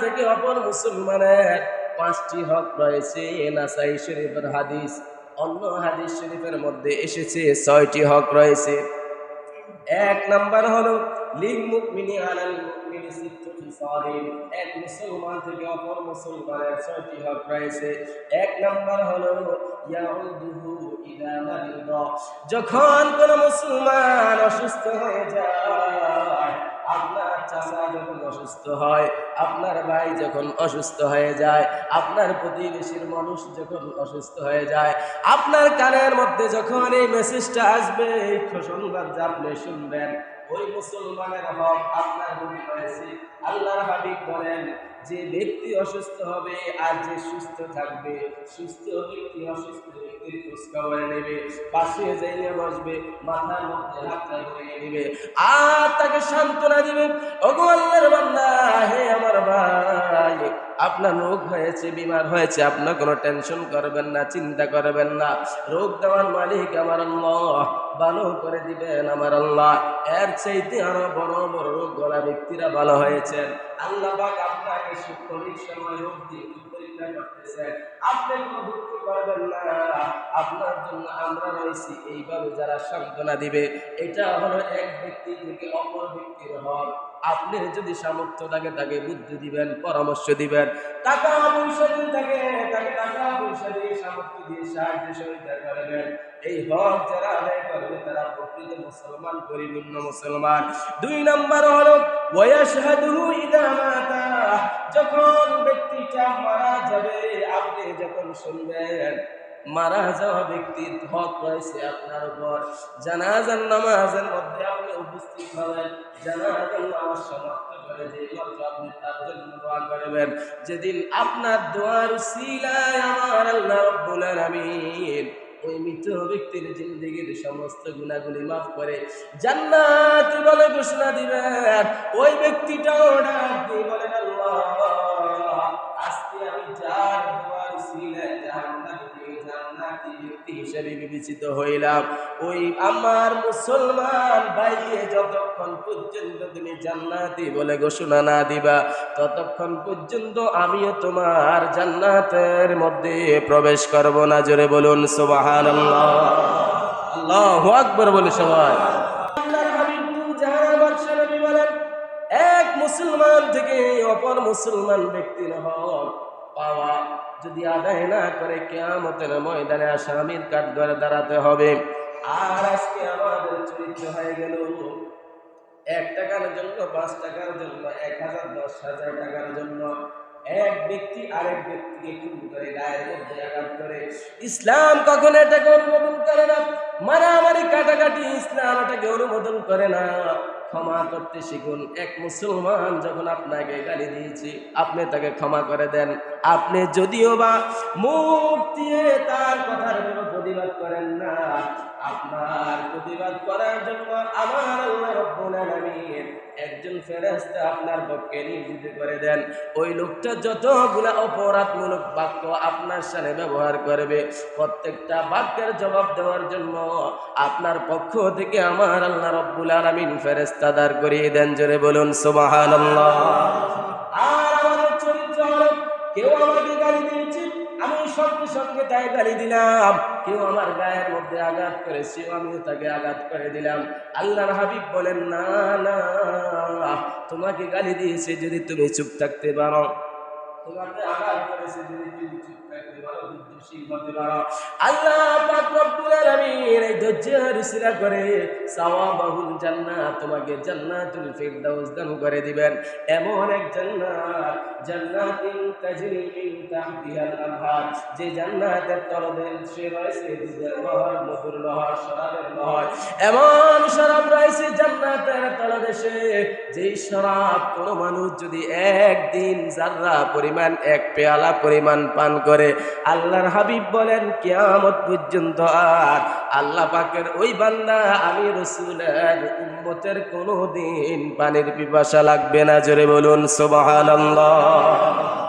থেকে অপর মুসলমানের 5টি হক রয়েছে। নাসাই শরীফের হাদিস, অন্য হাদিস শরীফের মধ্যে এসেছে 6টি হক রয়েছে। 1 নাম্বার হলো লিল মুমিনি আলাল মুমিনি সিত্তু খিসালিন, এক মুসলমান থেকে অপর মুসলমানের 6টি হক রয়েছে। 1 নাম্বার হলো ইয়াউদুহু ইদা মারিদা, যখন কোন মুসলমান অসুস্থ হয়ে যায়, আপনার চাচা যখন অসুস্থ হয়, আপনার ভাই যখন অসুস্থ হয়ে যায়, আপনার প্রতিবেশীর মানুষ যখন অসুস্থ হয়ে যায়, আপনার কানের মধ্যে যখন এই মেসেজটা আসবে, এই সংবাদ আপনি শুনবেন, ওই মুসলমানের হক আপনার প্রতি রয়েছে। আল্লাহর হাবিব বলেন, যে ব্যক্তি অসুস্থ হবে আর যে সুস্থ থাকবে, সুস্থ ব্যক্তি অসুস্থ ব্যক্তির খোঁজ খবর নেবে, পাশে যাইলে বসবে, মাথার মধ্যে হাতটা ধরিয়ে নেবে আর তাকে সান্ত্বনা দিবে। ওগো আল্লাহর বান্দা, হে আমার ভাই, আপনার রোগ হয়েছে, বিমার হয়েছে, আপনার কোনো টেনশন করবেন না, চিন্তা করবেন না। রোগ দেওয়ার মালিক আমার আল্লাহ, ভালো করে দিবেন আমার আল্লাহ। এর চাইতে আরো বড় বড় রোগ গলা ব্যক্তিরা ভালো হয়েছেন। আল্লাহ পাক আপনাকে সুখলিক সময় রোগ দিয়ে পরীক্ষা করতেছেন। আপনি কোনো দুঃখ করবেন না, আপনার জন্য আমরা রয়েছি। এইভাবে যারা সান্ত্বনা দিবে, এটা হলো এক ব্যক্তি থেকে অপর ব্যক্তির হক। আপনি যদি সামর্থ্য থাকে তাকে বুদ্ধি দিবেন, পরামর্শ দিবেন, টাকা পয়সা দিয়ে থাকে তাকে টাকা পয়সা দিয়ে সামর্থ্য দিয়ে সাহায্য সহযোগিতা করবেন। এই হক যারা আদায় করবে তারা প্রকৃত মুসলমান, পরিপূর্ণ মুসলমান। 2 নাম্বার হলো ওয়াশহাদুহু ইদা মাতা, যখন ব্যক্তিটা মারা যাবে, আপনি যখন শুনবেন মারা যাওয়া ব্যক্তির হক রয়েছে আপনার উপর, জানাজার নামাজের মধ্যে আপনি উপস্থিত হবেন, জানাজার নামাজ সমাপ্ত করে যে মাত্র আপনি তার জন্য দোয়া করবেন, যেদিন আপনার দোয়ার উসিলায় আমার আল্লাহ রাব্বুল আলামিন ওই মৃত ব্যক্তির জিন্দেগীর সমস্ত গুনাহগুলি মাফ করে জান্নাতি বলে ঘোষণা দিবেন। ওই ব্যক্তিটাও ডাক দিয়ে বলেন, আল্লাহ, আজকে আমি যার দোয়ার উসিলায় জান্নাতি ব্যক্তি হিসেবে বিবেচিত হইলাম, ওই আমার মুসলমান ভাইকে যতক্ষণ পর্যন্ত তুমি জান্নাতি বলে ঘোষণা না দিবা, ততক্ষণ পর্যন্ত আমিও তোমার জান্নাতের মধ্যে প্রবেশ করব না। জোরে বলুন সুবহানাল্লাহ, আল্লাহু আকবার বলে সবাই। আল্লাহর হাবিব জাহানের বাদশা নবী বলেন, এক মুসলমান থেকে অপর মুসলমান ব্যক্তির হক পাওয়া যদি আদায় না করে, কিয়ামতের ময়দানে আসামির কাঠগড়ায় দাঁড়াতে হবে। আর আজকে আমাদের চরিত্র হয়ে গেল 1 টাকার জন্য, 5 টাকার জন্য, 1000, 10,000 টাকার জন্য এক ব্যক্তি আরেক ব্যক্তিকে খুন করে, গায়ের মধ্যে আঘাত করে। ইসলাম কখনো এটাকে অনুমোদন করে না। মারামারি, কাটাকাটি ইসলাম এটাকে অনুমোদন করে না। ক্ষমা করতে শিখুন। এক মুসলমান যখন আপনাকে গালি দিয়েছে, আপনি তাকে ক্ষমা করে দেন। আপনি যদিও বা মুখ দিয়ে তার কথার কোনো প্রতিবাদ করেন না, আপনার প্রতিবাদ করার জন্য আমার আল্লাহ রাব্বুল আলামিন একজন ফেরেশতা আপনার পক্ষে নিয়োজিত করে দেন। ওই লোকটা যতগুলা অপরাধমূলক বাক্য আপনার সাথে ব্যবহার করবে, প্রত্যেকটা বাক্যের জবাব দেওয়ার জন্য আপনার পক্ষ থেকে আমার আল্লাহ রাব্বুল আলামিন ফেরেশতা দাঁড় করিয়ে দেন। জোরে বলুন সুবহানাল্লাহ। আর আমাদের চরিত্র হলো, কেউ আমাকে গালি দিয়েছে, আমি সঙ্গে সঙ্গে তাই গালি দিলাম। কেউ আমার গায়ের মধ্যে আঘাত করেছে, আমিও তাকে আঘাত করে দিলাম। আল্লাহর হাবিব বলেন, না না, তোমাকে গালি দিয়েছে যদি তুমি চুপ থাকতে পারো, তোমাকে আঘাত করেছে যদি তুমি চুপ থাকতে পারো, বুদ্ধিশীল হতে পারো, আল্লাহ পাক রব্বুল আলামিন এই ধৈর্যের উসিলা করে সাওয়াবাহুল জান্নাত, তোমাকে জান্নাতুল ফিরদাউস দান করে দিবেন। এমন এক জান্নাত, জান্নাতিন তাজরি মিন তাহতিহাল আনহার, যে জান্নাতের তলদেশে রয়েছে দুধের নহর, মধুর নহর, শরাবের নহর। এমন শরাব রয়েছে জান্নাতের তলদেশে, যেই শরাব কোন মানুষ যদি একদিন যাররা পরিমাণ, 1 পেয়ালা পরিমাণ পান করে, আল্লাহর হাবিব বলেন কিয়ামত পর্যন্ত আর আল্লাহ পাকের ওই বান্দা আমি রাসূলের উম্মতের কোনোদিন পানির পিপাসা লাগবে না। জোরে বলুন সুবহানাল্লাহ।